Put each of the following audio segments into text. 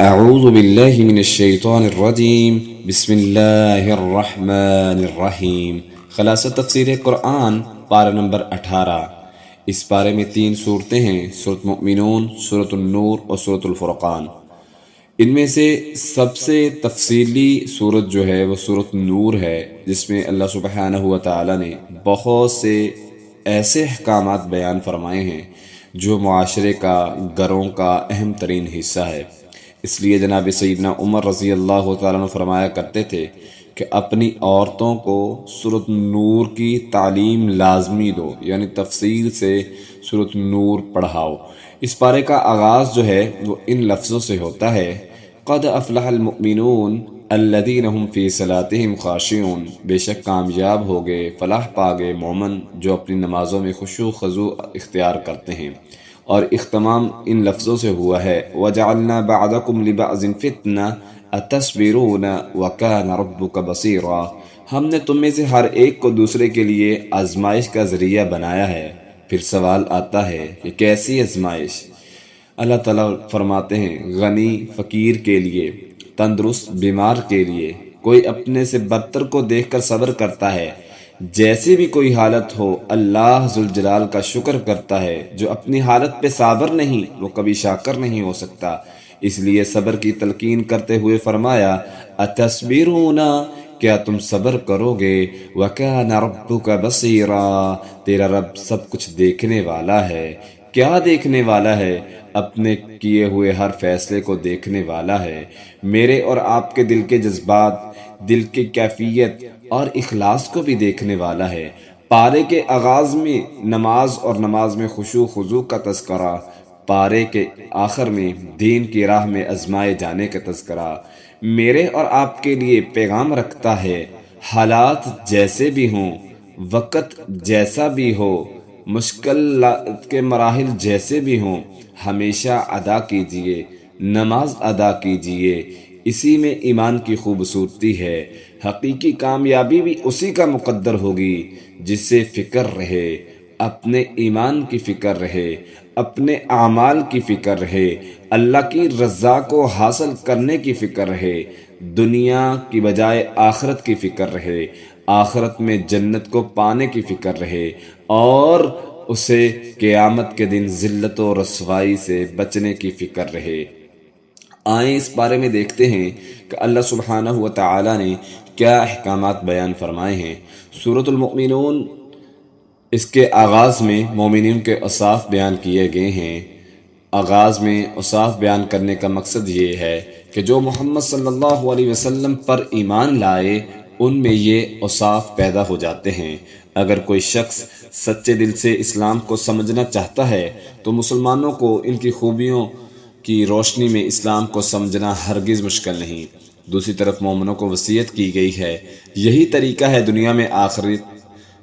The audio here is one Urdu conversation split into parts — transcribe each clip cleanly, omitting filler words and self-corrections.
اعوذ باللہ من الشیطان الرجیم بسم اللہ الرحمن الرحیم۔ خلاصہ تفسیر قرآن پارہ نمبر 18۔ اس پارے میں 3 صورتیں ہیں، سورۃ مؤمنون، سورۃ النور اور سورۃ الفرقان۔ ان میں سے سب سے تفصیلی صورت جو ہے وہ سورۃ النور ہے، جس میں اللہ سبحانہ و تعالی نے بہت سے ایسے احکامات بیان فرمائے ہیں جو معاشرے کا، گھروں کا اہم ترین حصہ ہے۔ اس لیے جناب سیدنا عمر رضی اللہ تعالیٰ عنہ فرمایا کرتے تھے کہ اپنی عورتوں کو سورۃ النور کی تعلیم لازمی دو، یعنی تفصیل سے سورۃ النور پڑھاؤ۔ اس پارے کا آغاز جو ہے وہ ان لفظوں سے ہوتا ہے: قد افلح المؤمنون الذین هم فی صلاتهم خاشعون۔ بے شک کامیاب ہو گئے، فلاح پا گئے مومن جو اپنی نمازوں میں خشوع و خضوع اختیار کرتے ہیں۔ اور اختتام ان لفظوں سے ہوا ہے: وَجَعَلْنَا بَعْضَكُمْ لِبَعْضٍ فِتْنَةً أَتَصْبِرُونَ وَكَانَ رَبُّكَ بَصِيرًا۔ ہم نے تم میں سے ہر ایک کو دوسرے کے لیے آزمائش کا ذریعہ بنایا ہے۔ پھر سوال آتا ہے کہ کیسی آزمائش؟ اللہ تعالیٰ فرماتے ہیں غنی فقیر کے لیے، تندرست بیمار کے لیے، کوئی اپنے سے بدتر کو دیکھ کر صبر کرتا ہے، جیسی بھی کوئی حالت ہو اللہ ذوالجلال کا شکر کرتا ہے۔ جو اپنی حالت پہ صابر نہیں وہ کبھی شاکر نہیں ہو سکتا۔ اس لیے صبر کی تلقین کرتے ہوئے فرمایا: اتصبرون، کیا تم صبر کرو گے؟ وَكَانَ رَبُّكَ بَصِيرًا، تیرا رب سب کچھ دیکھنے والا ہے۔ کیا دیکھنے والا ہے؟ اپنے کیے ہوئے ہر فیصلے کو دیکھنے والا ہے۔ میرے اور آپ کے دل کے جذبات، دل کی کیفیت اور اخلاص کو بھی دیکھنے والا ہے۔ پارے کے آغاز میں نماز اور نماز میں خشوع خضوع کا تذکرہ، پارے کے آخر میں دین کی راہ میں آزمائے جانے کا تذکرہ میرے اور آپ کے لیے پیغام رکھتا ہے: حالات جیسے بھی ہوں، وقت جیسا بھی ہو، مشکلات کے مراحل جیسے بھی ہوں، ہمیشہ ادا کیجئے، نماز ادا کیجئے۔ اسی میں ایمان کی خوبصورتی ہے۔ حقیقی کامیابی بھی اسی کا مقدر ہوگی جس سے فکر رہے، اپنے ایمان کی فکر رہے، اپنے اعمال کی فکر رہے، اللہ کی رضا کو حاصل کرنے کی فکر رہے، دنیا کی بجائے آخرت کی فکر رہے، آخرت میں جنت کو پانے کی فکر رہے، اور اسے قیامت کے دن ذلت و رسوائی سے بچنے کی فکر رہے۔ آئیں اس بارے میں دیکھتے ہیں کہ اللہ سبحانہ و تعالی نے کیا احکامات بیان فرمائے ہیں۔ سورۃ المؤمنون، اس کے آغاز میں مومنین کے اوصاف بیان کیے گئے ہیں۔ آغاز میں اوصاف بیان کرنے کا مقصد یہ ہے کہ جو محمد صلی اللہ علیہ وسلم پر ایمان لائے ان میں یہ اوصاف پیدا ہو جاتے ہیں۔ اگر کوئی شخص سچے دل سے اسلام کو سمجھنا چاہتا ہے تو مسلمانوں کو ان کی خوبیوں کی روشنی میں اسلام کو سمجھنا ہرگز مشکل نہیں۔ دوسری طرف مومنوں کو وصیت کی گئی ہے، یہی طریقہ ہے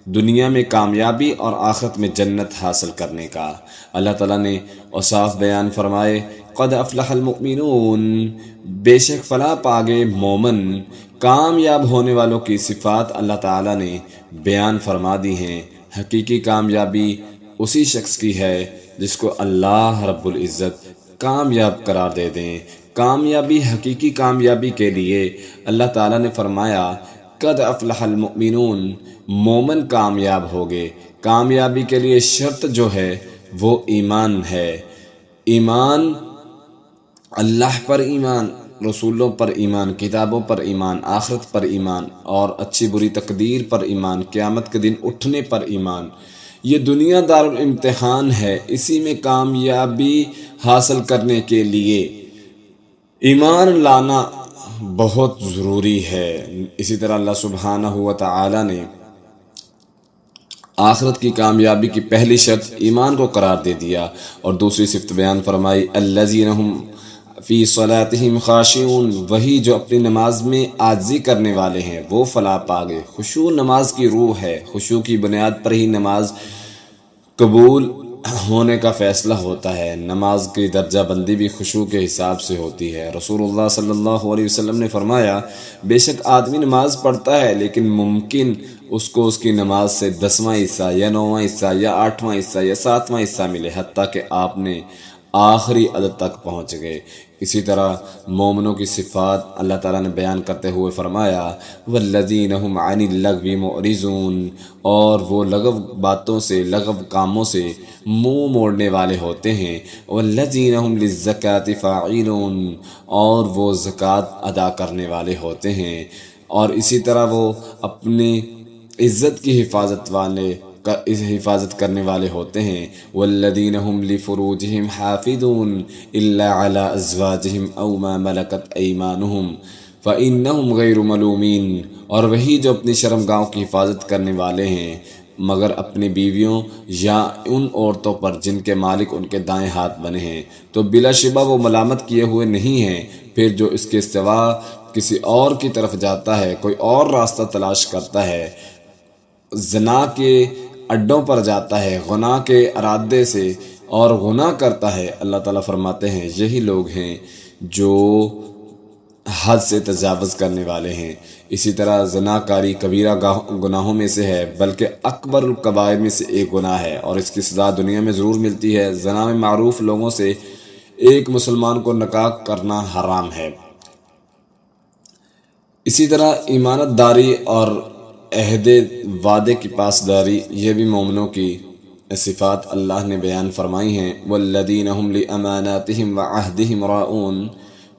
دنیا میں کامیابی اور آخرت میں جنت حاصل کرنے کا۔ اللہ تعالیٰ نے اوصاف بیان فرمائے: قد افلح المؤمنون، بے شک فلاح پا گئے مومن۔ کامیاب ہونے والوں کی صفات اللہ تعالیٰ نے بیان فرما دی ہیں۔ حقیقی کامیابی اسی شخص کی ہے جس کو اللہ رب العزت کامیاب قرار دے دیں۔ کامیابی، حقیقی کامیابی کے لیے اللہ تعالیٰ نے فرمایا: قد افلح المؤمنون، مومن کامیاب ہو گئے۔ کامیابی کے لیے شرط جو ہے وہ ایمان ہے۔ ایمان، اللہ پر ایمان، رسولوں پر ایمان، کتابوں پر ایمان، آخرت پر ایمان، اور اچھی بری تقدیر پر ایمان، قیامت کے دن اٹھنے پر ایمان۔ یہ دنیا دارالامتحان ہے، اسی میں کامیابی حاصل کرنے کے لیے ایمان لانا بہت ضروری ہے۔ اسی طرح اللہ سبحانہ و تعالی نے آخرت کی کامیابی کی پہلی شرط ایمان کو قرار دے دیا، اور دوسری صفت بیان فرمائی: الذین هم فی صلاتهم خاشعون، وہی جو اپنی نماز میں عاجزی کرنے والے ہیں وہ فلاح پا گئے۔ خشوع نماز کی روح ہے۔ خشوع کی بنیاد پر ہی نماز قبول ہونے کا فیصلہ ہوتا ہے۔ نماز کی درجہ بندی بھی خشوع کے حساب سے ہوتی ہے۔ رسول اللہ صلی اللہ علیہ وسلم نے فرمایا: بے شک آدمی نماز پڑھتا ہے لیکن ممکن اس کو اس کی نماز سے 10واں حصہ یا 9واں حصہ یا 8واں حصہ یا 7واں حصہ ملے، حتیٰ کہ آپ نے آخری عدد تک پہنچ گئے۔ اسی طرح مومنوں کی صفات اللہ تعالیٰ نے بیان کرتے ہوئے فرمایا والذین هم عن اللغو معرضون، اور وہ لغو باتوں سے، لغو کاموں سے منہ موڑنے والے ہوتے ہیں، والذین هم للزکاة فاعلون، اور وہ زکوٰۃ ادا کرنے والے ہوتے ہیں، اور اسی طرح وہ اپنی عزت کی حفاظت کرنے والے ہوتے ہیں، والذین هم لفروجہم حافظون الا علی ازواجہم او ما ملکت ایمانہم فانہم غیر ملومین، اور وہی جو اپنی شرمگاہوں کی حفاظت کرنے والے ہیں مگر اپنی بیویوں یا ان عورتوں پر جن کے مالک ان کے دائیں ہاتھ بنے ہیں تو بلا شبہ وہ ملامت کیے ہوئے نہیں ہیں۔ پھر جو اس کے سوا کسی اور کی طرف جاتا ہے، کوئی اور راستہ تلاش کرتا ہے، زنا کے اڈوں پر جاتا ہے، گناہ کے ارادے سے اور گناہ کرتا ہے، اللہ تعالیٰ فرماتے ہیں یہی لوگ ہیں جو حد سے تجاوز کرنے والے ہیں۔ اسی طرح زنا کاری کبیرہ گناہوں میں سے ہے، بلکہ اکبر الکبائر میں سے ایک گناہ ہے، اور اس کی سزا دنیا میں ضرور ملتی ہے۔ زنا میں معروف لوگوں سے ایک مسلمان کو نکاح کرنا حرام ہے۔ اسی طرح ایمانت داری اور عہد وعدے کی پاسداری، یہ بھی مومنوں کی صفات اللہ نے بیان فرمائی ہیں۔ والذین هم لاماناتہم وعہدہم راعون،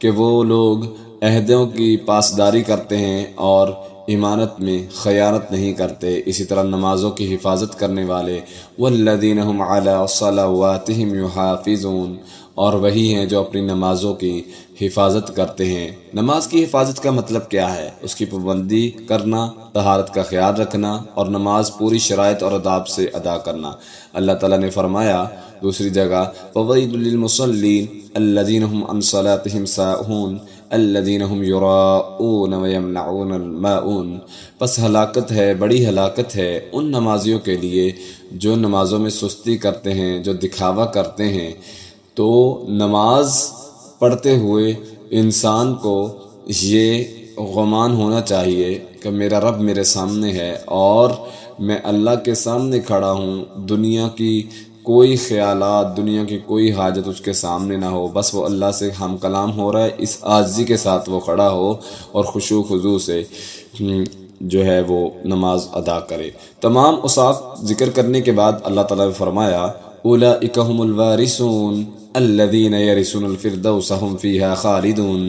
کہ وہ لوگ عہدوں کی پاسداری کرتے ہیں اور ایمانت میں خیانت نہیں کرتے۔ اسی طرح نمازوں کی حفاظت کرنے والے، والذین هم علی صلواتہم یحافظون، اور وہی ہیں جو اپنی نمازوں کی حفاظت کرتے ہیں۔ نماز کی حفاظت کا مطلب کیا ہے؟ اس کی پابندی کرنا، طہارت کا خیال رکھنا، اور نماز پوری شرائط اور آداب سے ادا کرنا۔ اللہ تعالیٰ نے فرمایا دوسری جگہ فویل للمصلین الذین هم عن صلاتهم ساہون الذین هم یراؤون ویمنعون الماعون، پس ہلاکت ہے، بڑی ہلاکت ہے ان نمازیوں کے لیے جو نمازوں میں سستی کرتے ہیں، جو دکھاوا کرتے ہیں۔ تو نماز پڑھتے ہوئے انسان کو یہ گمان ہونا چاہیے کہ میرا رب میرے سامنے ہے اور میں اللہ کے سامنے کھڑا ہوں، دنیا کی کوئی خیالات، دنیا کی کوئی حاجت اس کے سامنے نہ ہو، بس وہ اللہ سے ہم کلام ہو رہا ہے، اس عاجزی کے ساتھ وہ کھڑا ہو اور خشوع خضوع سے جو ہے وہ نماز ادا کرے۔ تمام اوصاف ذکر کرنے کے بعد اللہ تعالیٰ نے فرمایا اولئک هم الوارثون الذین یرثون الفردوس هم فیہا خالدون،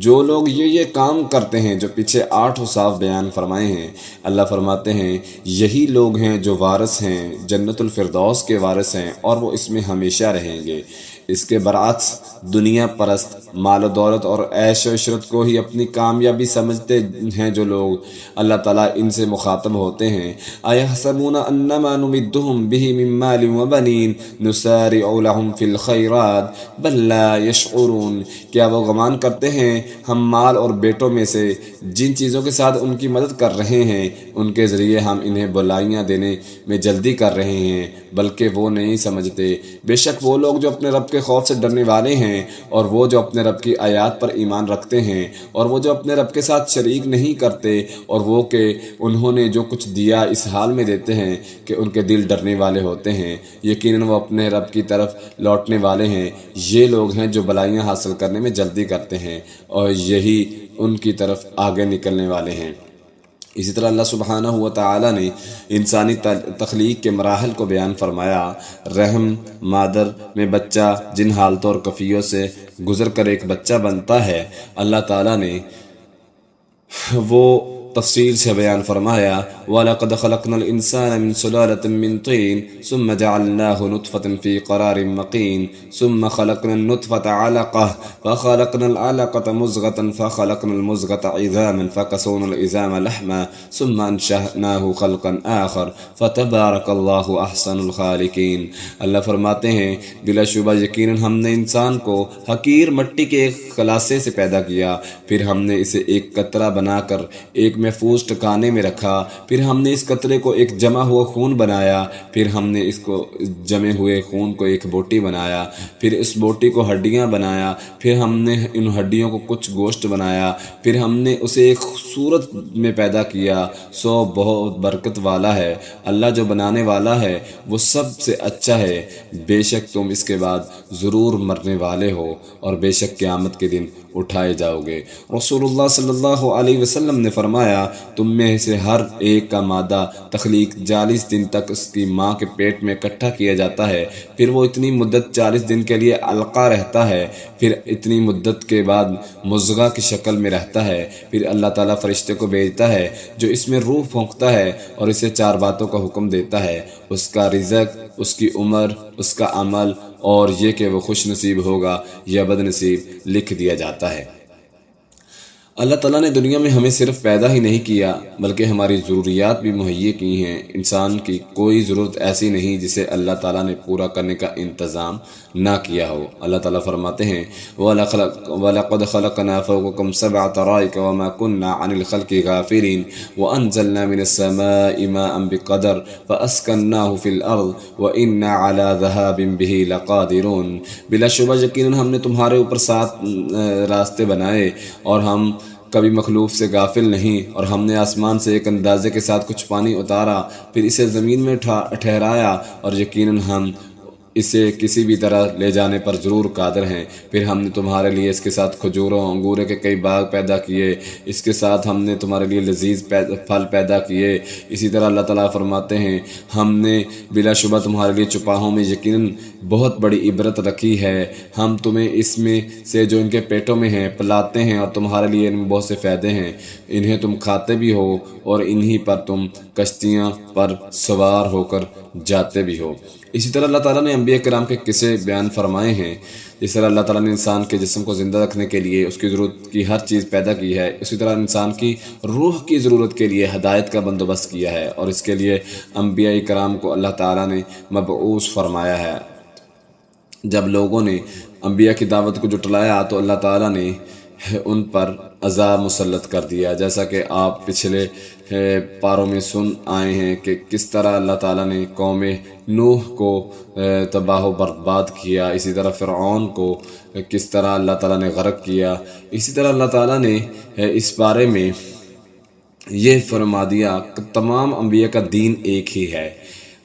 جو لوگ یہ کام کرتے ہیں جو پیچھے 8 اوصاف بیان فرمائے ہیں، اللہ فرماتے ہیں یہی لوگ ہیں جو وارث ہیں، جنت الفردوس کے وارث ہیں، اور وہ اس میں ہمیشہ رہیں گے۔ اس کے برعکس دنیا پرست، مال و دولت اور عیش و عشرت کو ہی اپنی کامیابی سمجھتے ہیں جو لوگ، اللہ تعالیٰ ان سے مخاطب ہوتے ہیں اَيَحْسَبُونَ أَنَّمَا نُمِدُّهُم بِهِ مِن مَّالٍ وَبَنِينَ نُسَارِعُ لَهُمْ فِي الْخَيْرَاتِ بَل لَّا يَشْعُرُونَ، کیا وہ گمان کرتے ہیں ہم مال اور بیٹوں میں سے جن چیزوں کے ساتھ ان کی مدد کر رہے ہیں ان کے ذریعے ہم انہیں بلائیاں دینے میں جلدی کر رہے ہیں، بلکہ وہ نہیں سمجھتے۔ بے شک وہ لوگ جو اپنے رب کے خوف سے ڈرنے والے ہیں، اور وہ جو اپنے رب کی آیات پر ایمان رکھتے ہیں، اور وہ جو اپنے رب کے ساتھ شریک نہیں کرتے، اور وہ کہ انہوں نے جو کچھ دیا اس حال میں دیتے ہیں کہ ان کے دل ڈرنے والے ہوتے ہیں، یقیناً وہ اپنے رب کی طرف لوٹنے والے ہیں۔ یہ لوگ ہیں جو بلائیاں حاصل کرنے میں جلدی کرتے ہیں اور یہی ان کی طرف آگے نکلنے والے ہیں۔ اسی طرح اللہ سبحانہ و تعالیٰ نے انسانی تخلیق کے مراحل کو بیان فرمایا۔ رحم مادر میں بچہ جن حالتوں اور کیفیتوں سے گزر کر ایک بچہ بنتا ہے، اللہ تعالیٰ نے وہ تفصیل سے بیان فرمایا وَلَقَدْ خَلَقْنَا الْإِنسَانَ مِنْ سُلَالَةٍ مِّن طِينٍ ثُمَّ جَعَلْنَاهُ نُطْفَةً فِي قَرَارٍ مَّكِينٍ ثُمَّ خَلَقْنَا النُّطْفَةَ عَلَقَةً فَخَلَقْنَا الْعَلَقَةَ مُضْغَةً فَخَلَقْنَا الْمُضْغَةَ عِظَامًا فَكَسَوْنَا الْعِظَامَ لَحْمًا ثُمَّ أَنشَأْنَاهُ خَلْقًا آخَرَ فَتَبَارَكَ اللَّهُ أَحْسَنُ الْخَالِقِينَ۔ اللہ فرماتے ہیں بلا شبہ یقیناً ہم نے انسان کو حقیر مٹی کے ایک خلاصے سے پیدا کیا، پھر ہم نے اسے ایک قطرہ بنا کر ایک محفوظ ٹکانے میں رکھا، پھر ہم نے اس قطرے کو ایک جمع ہوا خون بنایا، پھر ہم نے اس کو جمے ہوئے خون کو ایک بوٹی بنایا، پھر اس بوٹی کو ہڈیاں بنایا، پھر ہم نے ان ہڈیوں کو کچھ گوشت بنایا، پھر ہم نے اسے ایک صورت میں پیدا کیا، سو بہت برکت والا ہے اللہ جو بنانے والا ہے وہ سب سے اچھا ہے، بے شک تم اس کے بعد ضرور مرنے والے ہو اور بے شک قیامت کے دن اٹھائے جاؤ گے۔ رسول اللہ صلی اللہ علیہ وسلم نے فرمایا، تم میں سے ہر ایک کا مادہ تخلیق 40 دن تک اس کی ماں کے پیٹ میں اکٹھا کیا جاتا ہے، پھر وہ اتنی مدت 40 دن کے لیے علقہ رہتا ہے، پھر اتنی مدت کے بعد مضغہ کی شکل میں رہتا ہے، پھر اللہ تعالیٰ فرشتے کو بھیجتا ہے جو اس میں روح پھونکتا ہے اور اسے 4 باتوں کا حکم دیتا ہے، اس کا رزق، اس کی عمر، اس کا عمل اور یہ کہ وہ خوش نصیب ہوگا یا بد نصیب لکھ دیا جاتا ہے۔ اللہ تعالیٰ نے دنیا میں ہمیں صرف پیدا ہی نہیں کیا بلکہ ہماری ضروریات بھی مہیا کی ہیں۔ انسان کی کوئی ضرورت ایسی نہیں جسے اللہ تعالیٰ نے پورا کرنے کا انتظام نہ کیا ہو۔ اللہ تعالیٰ فرماتے ہیں وَلَقَدْ خَلَقْنَا فَوْقَكُمْ سَبْعَ طَرَائِقَ وَمَا كُنَّا عَنِ الْخَلْقِ غَافِلِينَ وَأَنزَلْنَا مِنَ السَّمَاءِ مَاءً بِقَدَرٍ فَأَسْكَنَّاهُ فِي الْأَرْضِ وَإِنَّا عَلَى ذَهَابٍ بِهِ لَقَادِرُونَ۔ بلا شبہ یقیناً ہم نے تمہارے اوپر 7 راستے بنائے اور ہم کبھی مخلوق سے غافل نہیں، اور ہم نے آسمان سے ایک اندازے کے ساتھ کچھ پانی اتارا، پھر اسے زمین میں ٹھہرایا، اور یقیناً ہم اسے کسی بھی طرح لے جانے پر ضرور قادر ہیں۔ پھر ہم نے تمہارے لیے اس کے ساتھ کھجوروں انگورے کے کئی باغ پیدا کیے، اس کے ساتھ ہم نے تمہارے لیے لذیذ پھل پیدا کیے۔ اسی طرح اللہ تعالیٰ فرماتے ہیں ہم نے بلا شبہ تمہارے لیے چپاہوں میں یقیناً بہت بڑی عبرت رکھی ہے، ہم تمہیں اس میں سے جو ان کے پیٹوں میں ہیں پلاتے ہیں، اور تمہارے لیے ان میں بہت سے فائدے ہیں، انہیں تم کھاتے بھی ہو اور انہی پر تم کشتیاں پر سوار ہو کر جاتے بھی ہو۔ اسی طرح اللہ تعالیٰ نے انبیاء کرام کے قصے بیان فرمائے ہیں۔ جس طرح اللہ تعالیٰ نے انسان کے جسم کو زندہ رکھنے کے لیے اس کی ضرورت کی ہر چیز پیدا کی ہے، اسی طرح انسان کی روح کی ضرورت کے لیے ہدایت کا بندوبست کیا ہے، اور اس کے لیے انبیاء کرام کو اللہ تعالیٰ نے مبعوث فرمایا ہے۔ جب لوگوں نے انبیاء کی دعوت کو جھٹلایا تو اللہ تعالیٰ نے ان پر عذاب مسلط کر دیا، جیسا کہ آپ پچھلے پاروں میں سن آئے ہیں کہ کس طرح اللہ تعالیٰ نے قوم نوح کو تباہ و برباد کیا، اسی طرح فرعون کو کس طرح اللہ تعالیٰ نے غرق کیا۔ اسی طرح اللہ تعالیٰ نے اس بارے میں یہ فرما دیا کہ تمام انبیاء کا دین ایک ہی ہے،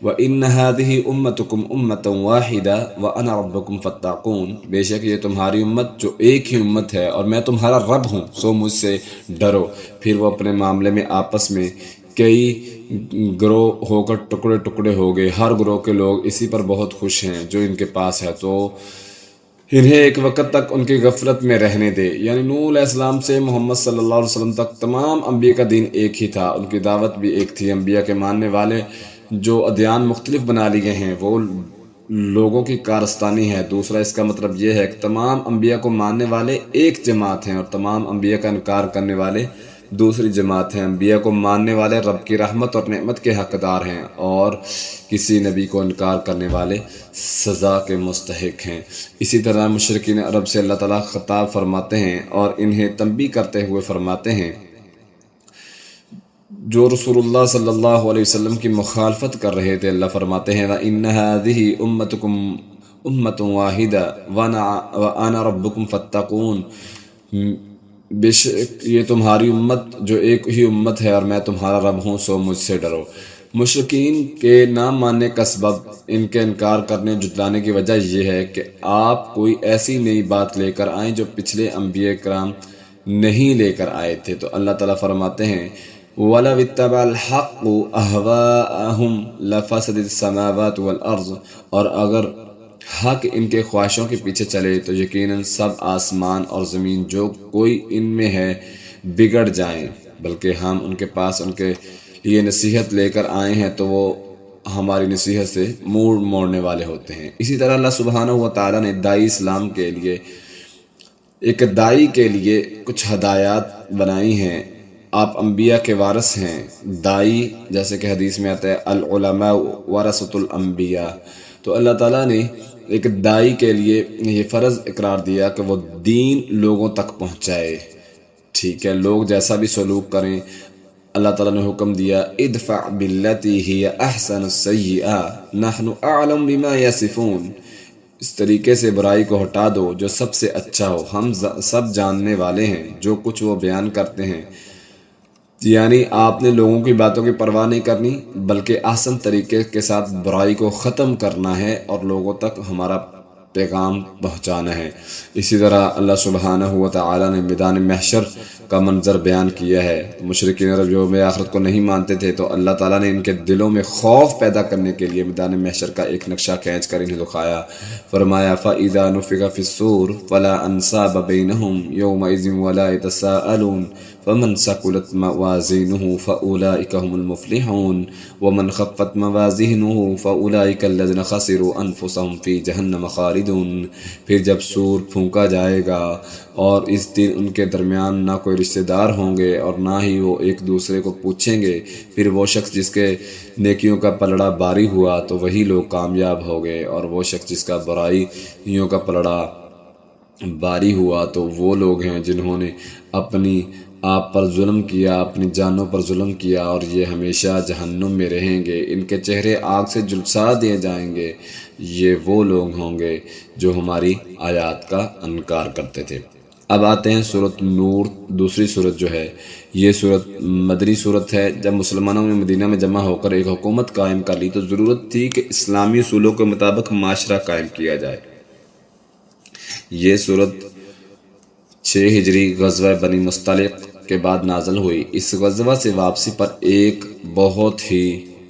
وَإِنَّ هَذِهِ أُمَّتُكُمْ أُمَّةً وَاحِدَةً وَأَنَا رَبُّكُمْ فَاتَّقُونِ۔ بے شک یہ تمہاری امت جو ایک ہی امت ہے اور میں تمہارا رب ہوں، سو مجھ سے ڈرو۔ پھر وہ اپنے معاملے میں آپس میں کئی گروہ ہو کر ٹکڑے ٹکڑے ہو گئے، ہر گروہ کے لوگ اسی پر بہت خوش ہیں جو ان کے پاس ہے، تو انہیں ایک وقت تک ان کی غفلت میں رہنے دے۔ یعنی نوح علیہ السلام سے محمد صلی اللہ علیہ وسلم تک تمام انبیاء کا دین ایک ہی تھا، ان کی دعوت بھی ایک تھی۔ انبیاء کے ماننے والے جو ادیان مختلف بنا لیے ہیں وہ لوگوں کی کارستانی ہے۔ دوسرا اس کا مطلب یہ ہے کہ تمام انبیاء کو ماننے والے ایک جماعت ہیں اور تمام انبیاء کا انکار کرنے والے دوسری جماعت ہیں۔ انبیاء کو ماننے والے رب کی رحمت اور نعمت کے حقدار ہیں، اور کسی نبی کو انکار کرنے والے سزا کے مستحق ہیں۔ اسی طرح مشرکین عرب سے اللہ تعالیٰ خطاب فرماتے ہیں اور انہیں تنبیہ کرتے ہوئے فرماتے ہیں جو رسول اللہ صلی اللہ علیہ وسلم کی مخالفت کر رہے تھے۔ اللہ فرماتے ہیں وَإِنَّ هَذِهِ أُمَّتُكُمْ أُمَّةٌ وَاحِدَةٌ وَأَنَا رَبُّكُمْ فَاتَّقُونِ۔ بے شک یہ تمہاری امت جو ایک ہی امت ہے اور میں تمہارا رب ہوں، سو مجھ سے ڈرو۔ مشرکین کے نہ ماننے کا سبب، ان کے انکار کرنے جھٹلانے کی وجہ یہ ہے کہ آپ کوئی ایسی نئی بات لے کر آئیں جو پچھلے انبیاء کرام نہیں لے کر آئے تھے۔ تو اللہ تعالیٰ فرماتے ہیں وَلَوِ اتَّبَعَ الْحَقُّ أَهْوَاءَهُمْ لَفَسَدَتِ السَّمَاوَاتُ وَالْأَرْضُ۔ اور اگر حق ان کے خواہشوں کے پیچھے چلے تو یقیناً سب آسمان اور زمین جو کوئی ان میں ہے بگڑ جائیں، بلکہ ہم ان کے پاس ان کے لیے نصیحت لے کر آئے ہیں تو وہ ہماری نصیحت سے موڑنے والے ہوتے ہیں۔ اسی طرح اللہ سبحانہ و تعالیٰ نے داعی اسلام کے لیے ایک داعی کے لیے کچھ ہدایات بنائی ہیں۔ آپ انبیاء کے وارث ہیں۔ داعی جیسے کہ حدیث میں آتا ہے العلماء ورثۃ الانبیاء، تو اللہ تعالیٰ نے ایک داعی کے لیے یہ فرض اقرار دیا کہ وہ دین لوگوں تک پہنچائے۔ ٹھیک ہے، لوگ جیسا بھی سلوک کریں، اللہ تعالیٰ نے حکم دیا ادفع باللتی ہی احسن السیئہ نحن اعلم بما یصفون، اس طریقے سے برائی کو ہٹا دو جو سب سے اچھا ہو، ہم سب جاننے والے ہیں جو کچھ وہ بیان کرتے ہیں۔ یعنی آپ نے لوگوں کی باتوں کی پرواہ نہیں کرنی، بلکہ احسن طریقے کے ساتھ برائی کو ختم کرنا ہے اور لوگوں تک ہمارا پیغام پہنچانا ہے۔ اسی طرح اللہ سبحانہ و تعالیٰ نے میدان محشر کا منظر بیان کیا ہے۔ مشرکین عرب جو آخرت کو نہیں مانتے تھے، تو اللہ تعالیٰ نے ان کے دلوں میں خوف پیدا کرنے کے لیے میدان محشر کا ایک نقشہ کھینچ کر انہیں دکھایا۔ فرمایا فَإِذَا نُفِخَ فِي الصُّورِ فَلَا أَنْسَابَ بَيْنَهُمْ يَوْمَئِذٍ وَلَا يَتَسَاءَلُونَ فمن ثقلت موازینہ فأولئک هم المفلحون ومن خفت موازینہ فأولئک الذین خسروا انفسهم فی جہنم خالدون۔ پھر جب سور پھونکا جائے گا اور اس دن ان کے درمیان نہ کوئی رشتہ دار ہوں گے اور نہ ہی وہ ایک دوسرے کو پوچھیں گے، پھر وہ شخص جس کے نیکیوں کا پلڑا باری ہوا تو وہی لوگ کامیاب ہو گئے، اور وہ شخص جس کا برائیوں کا پلڑا باری ہوا تو وہ لوگ ہیں جنہوں نے اپنی آپ پر ظلم کیا، اپنی جانوں پر ظلم کیا، اور یہ ہمیشہ جہنم میں رہیں گے، ان کے چہرے آگ سے جھلسا دیے جائیں گے۔ یہ وہ لوگ ہوں گے جو ہماری آیات کا انکار کرتے تھے۔ اب آتے ہیں سورۃ نور، دوسری سورت جو ہے، یہ سورت مدنی سورت ہے۔ جب مسلمانوں نے مدینہ میں جمع ہو کر ایک حکومت قائم کر لی تو ضرورت تھی کہ اسلامی اصولوں کے مطابق معاشرہ قائم کیا جائے۔ یہ سورت 6 ہجری غزوہ بنی مصطلق کے بعد نازل ہوئی۔ اس غزوہ سے واپسی پر ایک بہت ہی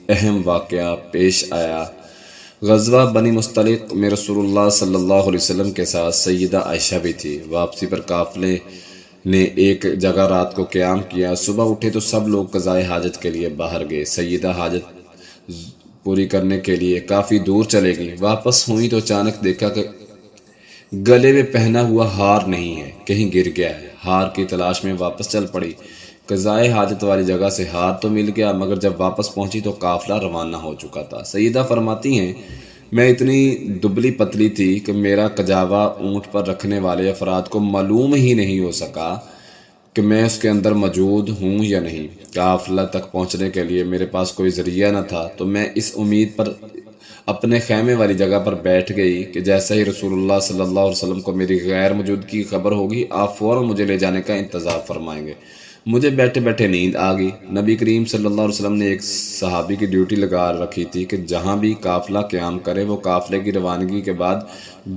اہم واقعہ پیش آیا۔ غزوہ بنی مصطلق میں رسول اللہ صلی اللہ علیہ وسلم کے ساتھ سیدہ عائشہ بھی تھی۔ واپسی پر قافلے نے ایک جگہ رات کو قیام کیا۔ صبح اٹھے تو سب لوگ قضائے حاجت کے لیے باہر گئے۔ سیدہ حاجت پوری کرنے کے لیے کافی دور چلے گئی۔ واپس ہوئی تو اچانک دیکھا کہ گلے میں پہنا ہوا ہار نہیں ہے، کہیں گر گیا ہے۔ ہار کی تلاش میں واپس چل پڑی۔ قضائے حاجت والی جگہ سے ہار تو مل گیا، مگر جب واپس پہنچی تو قافلہ روانہ ہو چکا تھا۔ سیدہ فرماتی ہیں میں اتنی دبلی پتلی تھی کہ میرا کجاوا اونٹ پر رکھنے والے افراد کو معلوم ہی نہیں ہو سکا کہ میں اس کے اندر موجود ہوں یا نہیں۔ قافلہ تک پہنچنے کے لیے میرے پاس کوئی ذریعہ نہ تھا، تو میں اس امید پر اپنے خیمے والی جگہ پر بیٹھ گئی کہ جیسا ہی رسول اللہ صلی اللہ علیہ وسلم کو میری غیر موجودگی کی خبر ہوگی آپ فوراً مجھے لے جانے کا انتظار فرمائیں گے۔ مجھے بیٹھے بیٹھے نیند آ گئی۔ نبی کریم صلی اللہ علیہ وسلم نے ایک صحابی کی ڈیوٹی لگا رکھی تھی کہ جہاں بھی قافلہ قیام کرے وہ قافلے کی روانگی کے بعد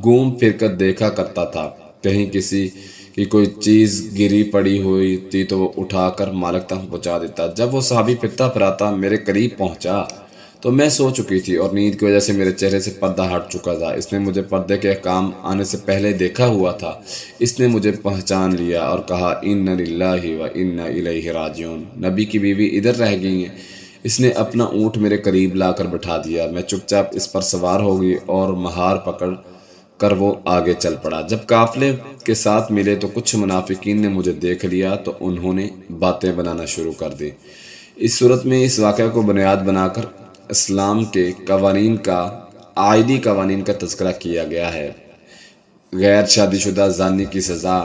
گھوم پھر کر دیکھا کرتا تھا، کہیں کسی کی کوئی چیز گری پڑی ہوئی تھی تو وہ اٹھا کر مالک تک پہنچا دیتا۔ جب وہ صحابی پھرتا پھراتا میرے قریب پہنچا تو میں سو چکی تھی اور نیند کی وجہ سے میرے چہرے سے پردہ ہٹ چکا تھا۔ اس نے مجھے پردے کے احکام آنے سے پہلے دیکھا ہوا تھا۔ اس نے مجھے پہچان لیا اور کہا ان للہ و انا الیہ راجعون۔ نبی کی بیوی ادھر رہ گئی ہیں۔ اس نے اپنا اونٹ میرے قریب لا کر بٹھا دیا۔ میں چپ چاپ اس پر سوار ہو گئی اور مہار پکڑ کر وہ آگے چل پڑا۔ جب قافلے کے ساتھ ملے تو کچھ منافقین نے مجھے دیکھ لیا تو انہوں نے باتیں بنانا شروع کر دی۔ اس صورت میں اس واقعہ کو بنیاد بنا کر اسلام کے قوانین کا عائدی قوانین کا تذکرہ کیا گیا ہے۔ غیر شادی شدہ زانی کی سزا،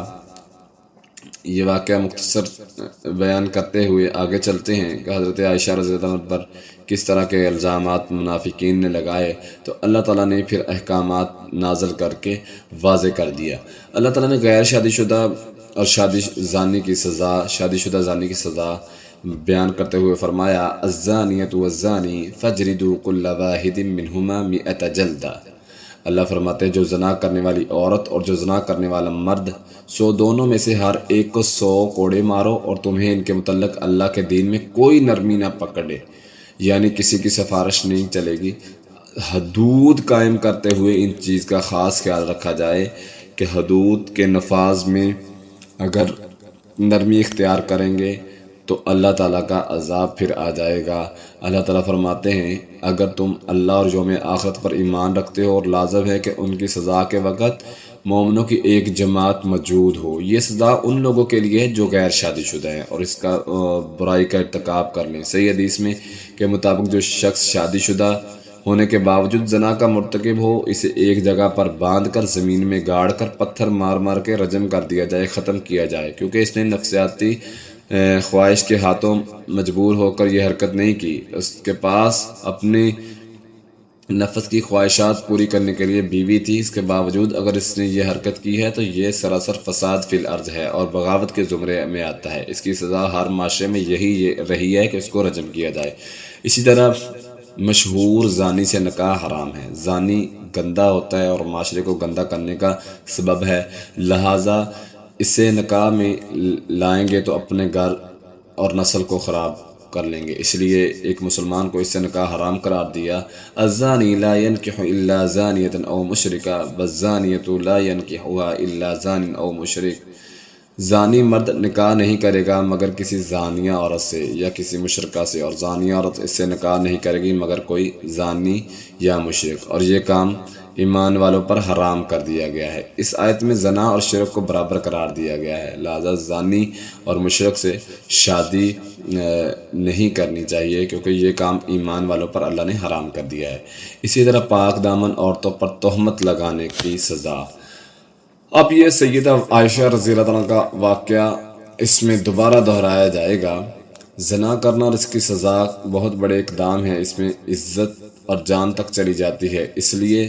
یہ واقعہ مختصر بیان کرتے ہوئے آگے چلتے ہیں کہ حضرت عائشہ رضی اللہ عنہ پر کس طرح کے الزامات منافقین نے لگائے تو اللہ تعالیٰ نے پھر احکامات نازل کر کے واضح کر دیا۔ اللہ تعالیٰ نے غیر شادی شدہ اور شادی شدہ زانی کی سزا بیان کرتے ہوئے فرمایا الزانیۃ والزانی فاجلدوا کل واحد منہما 100 جلدہ۔ اللہ فرماتے ہیں جو زنا کرنے والی عورت اور جو زنا کرنے والا مرد، دونوں میں سے ہر ایک کو 100 کوڑے مارو، اور تمہیں ان کے متعلق اللہ کے دین میں کوئی نرمی نہ پکڑے، یعنی کسی کی سفارش نہیں چلے گی۔ حدود قائم کرتے ہوئے ان چیز کا خاص خیال رکھا جائے کہ حدود کے نفاذ میں اگر نرمی اختیار کریں گے تو اللہ تعالیٰ کا عذاب پھر آ جائے گا۔ اللہ تعالیٰ فرماتے ہیں اگر تم اللہ اور یوم آخرت پر ایمان رکھتے ہو اور لازم ہے کہ ان کی سزا کے وقت مومنوں کی ایک جماعت موجود ہو، یہ سزا ان لوگوں کے لیے ہے جو غیر شادی شدہ ہیں اور اس کا برائی کا ارتکاب کر لیں۔ صحیح حدیث میں کے مطابق جو شخص شادی شدہ ہونے کے باوجود زنا کا مرتکب ہو، اسے ایک جگہ پر باندھ کر زمین میں گاڑ کر پتھر مار مار کے رجم کر دیا جائے، ختم کیا جائے، کیونکہ اس نے نفسیاتی خواہش کے ہاتھوں مجبور ہو کر یہ حرکت نہیں کی۔ اس کے پاس اپنی نفس کی خواہشات پوری کرنے کے لیے بیوی تھی، اس کے باوجود اگر اس نے یہ حرکت کی ہے تو یہ سراسر فساد فی الارض ہے اور بغاوت کے زمرے میں آتا ہے۔ اس کی سزا ہر معاشرے میں یہی رہی ہے کہ اس کو رجم کیا جائے۔ اسی طرح مشہور زانی سے نکاح حرام ہے۔ زانی گندا ہوتا ہے اور معاشرے کو گندا کرنے کا سبب ہے، لہٰذا اسے نکاح میں لائیں گے تو اپنے گھر اور نسل کو خراب کر لیں گے، اس لیے ایک مسلمان کو اس سے نکاح حرام قرار دیا۔ الزانی لا ينکح الا زانیۃ او مشرکہ والزانیۃ لا ينکحها الا زان او مشرک۔ زانی مرد نکاح نہیں کرے گا مگر کسی زانیہ عورت سے یا کسی مشرکہ سے، اور زانیہ عورت اس سے نکاح نہیں کرے گی مگر کوئی زانی یا مشرک، اور یہ کام ایمان والوں پر حرام کر دیا گیا ہے۔ اس آیت میں زنا اور شرک کو برابر قرار دیا گیا ہے، لہذا زانی اور مشرک سے شادی نہیں کرنی چاہیے، کیونکہ یہ کام ایمان والوں پر اللہ نے حرام کر دیا ہے۔ اسی طرح پاک دامن عورتوں پر تہمت لگانے کی سزا۔ اب یہ سیدہ عائشہ رضی اللہ عنہ کا واقعہ اس میں دوبارہ دہرایا جائے گا۔ زنا کرنا اور اس کی سزا بہت بڑے اقدام ہے، اس میں عزت اور جان تک چلی جاتی ہے، اس لیے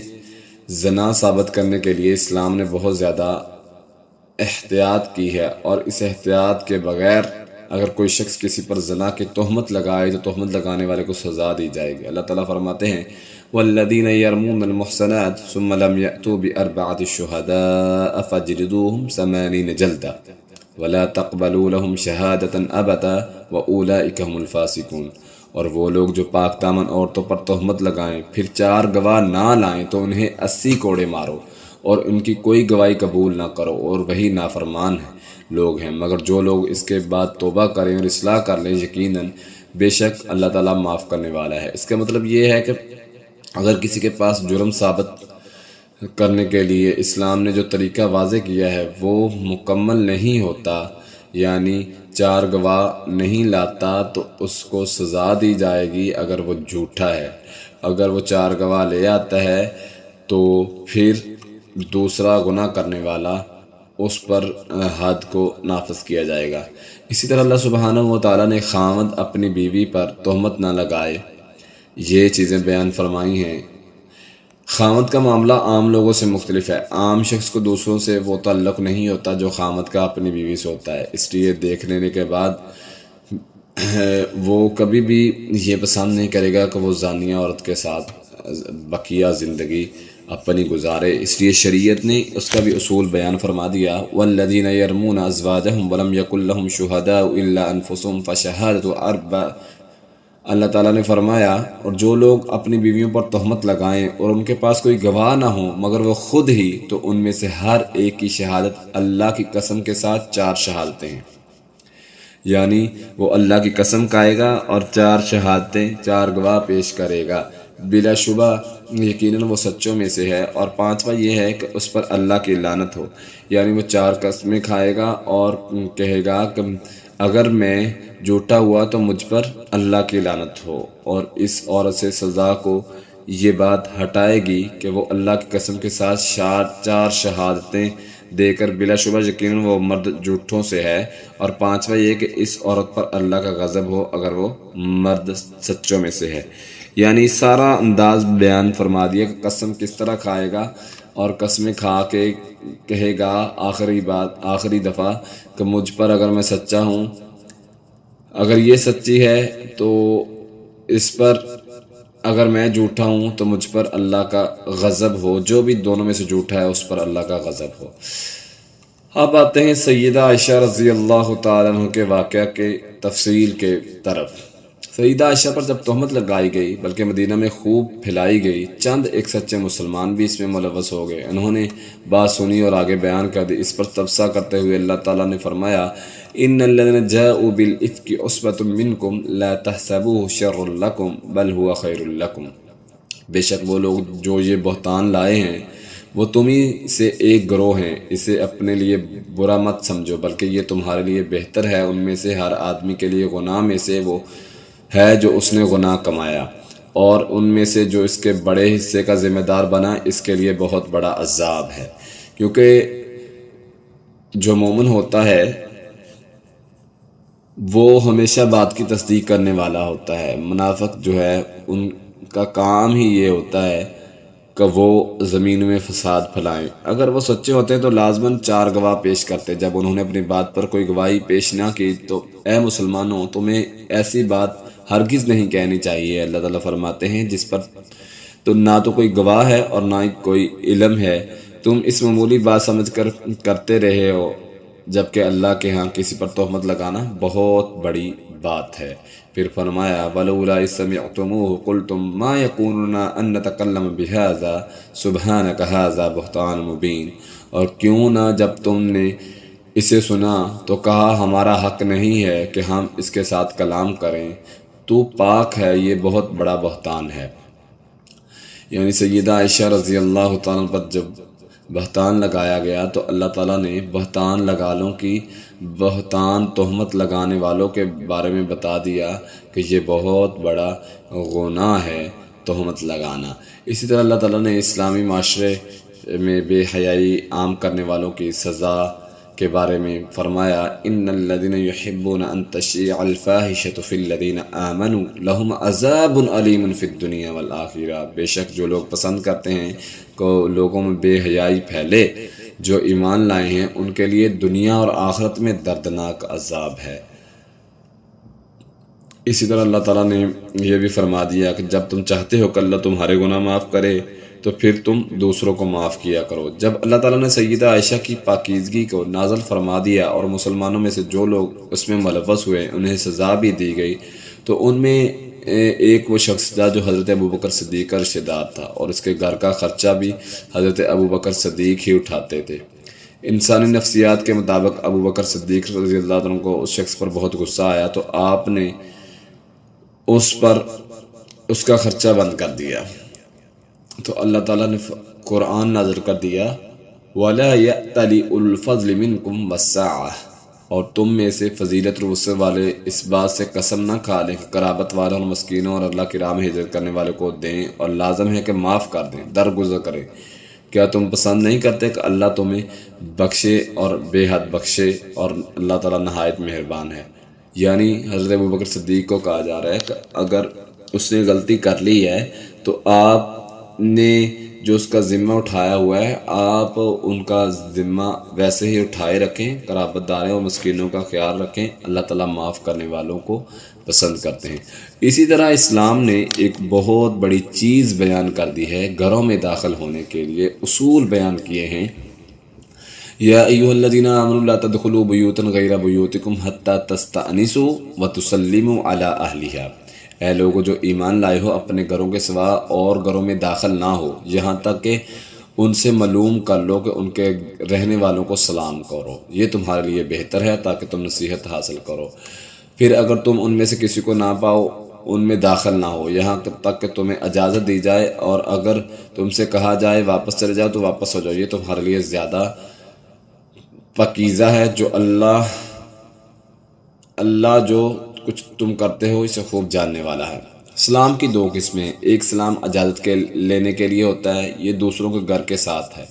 زنا ثابت کرنے کے لیے اسلام نے بہت زیادہ احتیاط کی ہے، اور اس احتیاط کے بغیر اگر کوئی شخص کسی پر زنا کی تہمت لگائے تو تہمت لگانے والے کو سزا دی جائے گی۔ اللہ تعالیٰ فرماتے ہیں والذین یرمون المحصنات ثم لم یأتوا بأربعة شہداء فاجلدوهم 80 جلدہ ولا تقبلوا لهم شہادة ابدا واولئک هم الفاسقون۔ اور وہ لوگ جو پاک دامن عورتوں پر تہمت لگائیں پھر 4 گواہ نہ لائیں تو انہیں 80 کوڑے مارو اور ان کی کوئی گواہی قبول نہ کرو، اور وہی نافرمان لوگ ہیں، مگر جو لوگ اس کے بعد توبہ کریں اور اصلاح کر لیں یقیناً بے شک اللہ تعالیٰ معاف کرنے والا ہے۔ اس کا مطلب یہ ہے کہ اگر کسی کے پاس جرم ثابت کرنے کے لیے اسلام نے جو طریقہ واضح کیا ہے وہ مکمل نہیں ہوتا، یعنی 4 گواہ نہیں لاتا، تو اس کو سزا دی جائے گی اگر وہ جھوٹا ہے۔ اگر وہ 4 گواہ لے آتا ہے تو پھر دوسرا گناہ کرنے والا اس پر حد کو نافذ کیا جائے گا۔ اسی طرح اللہ سبحانہ و تعالیٰ نے خاوند اپنی بیوی پر تہمت نہ لگائے، یہ چیزیں بیان فرمائی ہیں۔ خاوند کا معاملہ عام لوگوں سے مختلف ہے۔ عام شخص کو دوسروں سے وہ تعلق نہیں ہوتا جو خاوند کا اپنی بیوی سے ہوتا ہے، اس لیے دیکھ لینے کے بعد وہ کبھی بھی یہ پسند نہیں کرے گا کہ وہ زانیہ عورت کے ساتھ بقیہ زندگی اپنی گزارے، اس لیے شریعت نے اس کا بھی اصول بیان فرما دیا۔ والذین یرمون ازواجہم ولم یکن لہم شہداء الا انفسہم فشہادۃ 4۔ اللہ تعالیٰ نے فرمایا اور جو لوگ اپنی بیویوں پر تہمت لگائیں اور ان کے پاس کوئی گواہ نہ ہوں مگر وہ خود ہی، تو ان میں سے ہر ایک کی شہادت اللہ کی قسم کے ساتھ 4 شہادتیں ہیں، یعنی وہ اللہ کی قسم کھائے گا اور 4 شہادتیں 4 گواہ پیش کرے گا، بلا شبہ یقیناً وہ سچوں میں سے ہے۔ اور 5واں یہ ہے کہ اس پر اللہ کی لعنت ہو، یعنی وہ 4 قسمیں کھائے گا اور کہے گا کہ اگر میں جھوٹا ہوا تو مجھ پر اللہ کی لعنت ہو، اور اس عورت سے سزا کو یہ بات ہٹائے گی کہ وہ اللہ کی قسم کے ساتھ 4 شہادتیں دے کر بلا شبہ یقیناً وہ مرد جھوٹوں سے ہے۔ اور 5واں یہ کہ اس عورت پر اللہ کا غضب ہو اگر وہ مرد سچوں میں سے ہے، یعنی سارا انداز بیان فرما دیا کہ قسم کس طرح کھائے گا، اور قسمیں کھا کے کہے گا آخری دفعہ کہ مجھ پر اگر میں سچا ہوں، اگر یہ سچی ہے تو اس پر، اگر میں جھوٹا ہوں تو مجھ پر اللہ کا غضب ہو، جو بھی دونوں میں سے جھوٹا ہے اس پر اللہ کا غضب ہو۔ اب آتے ہیں سیدہ عائشہ رضی اللہ تعالیٰ عنہ کے واقعہ کے تفصیل کے طرف۔ سیدہ عائشہ پر جب تہمت لگائی گئی بلکہ مدینہ میں خوب پھیلائی گئی، چند ایک سچے مسلمان بھی اس میں ملوث ہو گئے، انہوں نے بات سنی اور آگے بیان کر دی۔ اس پر تبصرہ کرتے ہوئے اللہ تعالیٰ نے فرمایا ان الذين جاءوا بالافك عصبة منكم لا تحسبوه شرا لكم بل هو خير لكم۔ بے شک وہ لوگ جو یہ بہتان لائے ہیں وہ تمہیں سے ایک گروہ ہیں، اسے اپنے لیے برا مت سمجھو بلکہ یہ تمہارے لیے بہتر ہے۔ ان میں سے ہر آدمی کے لیے گناہ میں سے وہ ہے جو اس نے گناہ کمایا، اور ان میں سے جو اس کے بڑے حصے کا ذمہ دار بنا اس کے لیے بہت بڑا عذاب ہے، کیونکہ جو مومن ہوتا ہے وہ ہمیشہ بات کی تصدیق کرنے والا ہوتا ہے۔ منافق جو ہے ان کا کام ہی یہ ہوتا ہے کہ وہ زمین میں فساد پھیلائیں۔ اگر وہ سچے ہوتے تو لازماً 4 گواہ پیش کرتے۔ جب انہوں نے اپنی بات پر کوئی گواہی پیش نہ کی تو اے مسلمانوں، تمہیں ایسی بات ہرگز نہیں کہنی چاہیے۔ اللہ تعالیٰ فرماتے ہیں جس پر تو نہ تو کوئی گواہ ہے اور نہ ہی کوئی علم ہے، تم اس معمولی بات سمجھ کر کرتے رہے ہو، جبکہ اللہ کے ہاں کسی پر تہمت لگانا بہت بڑی بات ہے۔ پھر فرمایا وَلَوْلَا إِذْ سَمِعْتُمُوهُ قُلْتُمْ مَا يَكُونُ لَنَا أَن نَّتَكَلَّمَ بِهَٰذَا سُبْحَانَكَ هَٰذَا بُهْتَانٌ مُّبِينٌ، اور کیوں نہ جب تم نے اسے سنا تو کہا ہمارا حق نہیں ہے کہ ہم اس کے ساتھ کلام کریں، تو پاک ہے، یہ بہت بڑا بہتان ہے۔ یعنی سیدہ عائشہ رضی اللہ تعالیٰ پر جب بہتان لگایا گیا تو اللہ تعالیٰ نے بہتان لگالوں کی بہتان تہمت لگانے والوں کے بارے میں بتا دیا کہ یہ بہت بڑا گناہ ہے تہمت لگانا۔ اسی طرح اللہ تعالیٰ نے اسلامی معاشرے میں بے حیائی عام کرنے والوں کی سزا کے بارے میں فرمایا ان الذين يحبون ان تشيع الفاحشة في الذين آمنوا لهم عذاب علیم في الدنيا والآخرة، بے شک جو لوگ پسند کرتے ہیں کہ لوگوں میں بے حیائی پھیلے، جو ایمان لائے ہیں ان کے لیے دنیا اور آخرت میں دردناک عذاب ہے۔ اسی طرح اللہ تعالیٰ نے یہ بھی فرما دیا کہ جب تم چاہتے ہو کہ اللہ تمہارے گناہ معاف کرے تو پھر تم دوسروں کو معاف کیا کرو۔ جب اللہ تعالیٰ نے سیدہ عائشہ کی پاکیزگی کو نازل فرما دیا اور مسلمانوں میں سے جو لوگ اس میں ملوث ہوئے انہیں سزا بھی دی گئی، تو ان میں ایک وہ شخص تھا جو حضرت ابوبکر صدیق کا رشتہ دار تھا، اور اس کے گھر کا خرچہ بھی حضرت ابوبکر صدیق ہی اٹھاتے تھے۔ انسانی نفسیات کے مطابق ابوبکر صدیق رضی اللہ عنہ کو اس شخص پر بہت غصہ آیا تو آپ نے اس پر اس کا خرچہ بند کر دیا، تو اللہ تعالیٰ نے قرآن نازل کر دیا وَلَا يَأْتَلِ الْفَضْلِ مِنْكُمْ وَالسَّعَةِ، اور تم میں سے فضیلت اور وسعت والے اس بات سے قسم نہ کھا لیں کہ قرابت والوں اور مسکینوں اور اللہ کی راہ میں ہجرت کرنے والے کو دیں، اور لازم ہے کہ معاف کر دیں، درگزر کریں۔ کیا تم پسند نہیں کرتے کہ اللہ تمہیں بخشے اور بے حد بخشے، اور اللہ تعالیٰ نہایت مہربان ہے۔ یعنی حضرت ابوبکر صدیق کو کہا جا رہا ہے کہ اگر اس نے غلطی کر لی ہے تو آپ نے جو اس کا ذمہ اٹھایا ہوا ہے آپ ان کا ذمہ ویسے ہی اٹھائے رکھیں، قرابت داروں اور مسکینوں کا خیال رکھیں، اللہ تعالیٰ معاف کرنے والوں کو پسند کرتے ہیں۔ اسی طرح اسلام نے ایک بہت بڑی چیز بیان کر دی ہے، گھروں میں داخل ہونے کے لیے اصول بیان کیے ہیں۔ یا ایھا الذین آمنوا لا تدخلوا بیوتا غیر بیوتکم حتی تستأنسوا وتسلموا علی اہلھا، اے لوگوں جو ایمان لائے ہو اپنے گھروں کے سوا اور گھروں میں داخل نہ ہو یہاں تک کہ ان سے معلوم کر لو کہ ان کے رہنے والوں کو سلام کرو، یہ تمہارے لیے بہتر ہے تاکہ تم نصیحت حاصل کرو۔ پھر اگر تم ان میں سے کسی کو نہ پاؤ ان میں داخل نہ ہو یہاں تک کہ تمہیں اجازت دی جائے، اور اگر تم سے کہا جائے واپس چلے جاؤ تو واپس ہو جاؤ، یہ تمہارے لیے زیادہ پاکیزہ ہے، جو اللہ جو کچھ تم کرتے ہو اسے خوب جاننے والا ہے۔ سلام کی 2 قسمیں، ایک سلام اجازت کے لینے کے لیے ہوتا ہے، یہ دوسروں کے گھر کے ساتھ ہے۔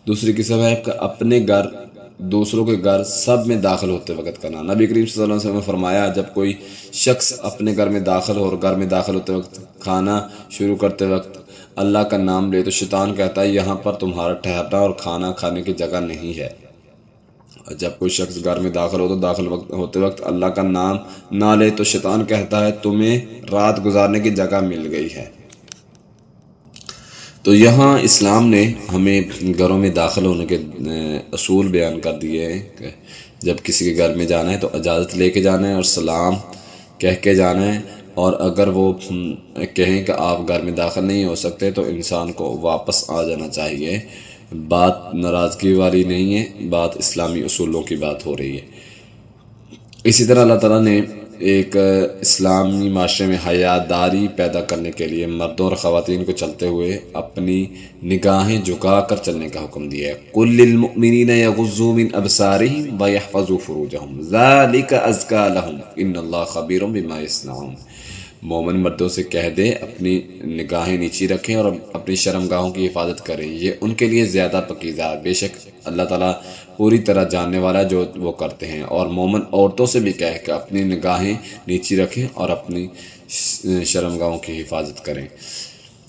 دوسری قسم ہے کہ اپنے گھر دوسروں کے گھر سب میں داخل ہوتے وقت کرنا۔ نبی کریم صلی اللہ علیہ وسلم نے فرمایا جب کوئی شخص اپنے گھر میں داخل ہو اور گھر میں داخل ہوتے وقت کھانا شروع کرتے وقت اللہ کا نام لے تو شیطان کہتا ہے یہاں پر تمہارا ٹھہرنا اور کھانا کھانے کی جگہ نہیں ہے۔ جب کوئی شخص گھر میں داخل ہو تو داخل ہوتے وقت اللہ کا نام نہ لے تو شیطان کہتا ہے تمہیں رات گزارنے کی جگہ مل گئی ہے۔ تو یہاں اسلام نے ہمیں گھروں میں داخل ہونے کے اصول بیان کر دیے ہیں کہ جب کسی کے گھر میں جانا ہے تو اجازت لے کے جانا ہے اور سلام کہہ کے جانا ہے، اور اگر وہ کہیں کہ آپ گھر میں داخل نہیں ہو سکتے تو انسان کو واپس آ جانا چاہیے۔ بات ناراضگی والی نہیں ہے، بات اسلامی اصولوں کی بات ہو رہی ہے۔ اسی طرح اللہ تعالیٰ نے ایک اسلامی معاشرے میں حیاداری پیدا کرنے کے لیے مردوں اور خواتین کو چلتے ہوئے اپنی نگاہیں جھکا کر چلنے کا حکم دیا ہے۔ قُل لِّلْمُؤْمِنِينَ يَغُضُّوا مِنْ أَبْصَارِهِمْ وَيَحْفَظُوا فُرُوجَهُمْ ذَلِكَ أَزْكَىٰ لَهُمْ إِنَّ اللَّهَ خَبِيرٌ بِمَا يَصْنَعُونَ، مومن مردوں سے کہہ دے اپنی نگاہیں نیچی رکھیں اور اپنی شرمگاہوں کی حفاظت کریں، یہ ان کے لیے زیادہ پکیزہ ہے، بے شک اللہ تعالیٰ پوری طرح جاننے والا جو وہ کرتے ہیں۔ اور مومن عورتوں سے بھی کہہ کہ اپنی نگاہیں نیچی رکھیں اور اپنی شرمگاہوں کی حفاظت کریں۔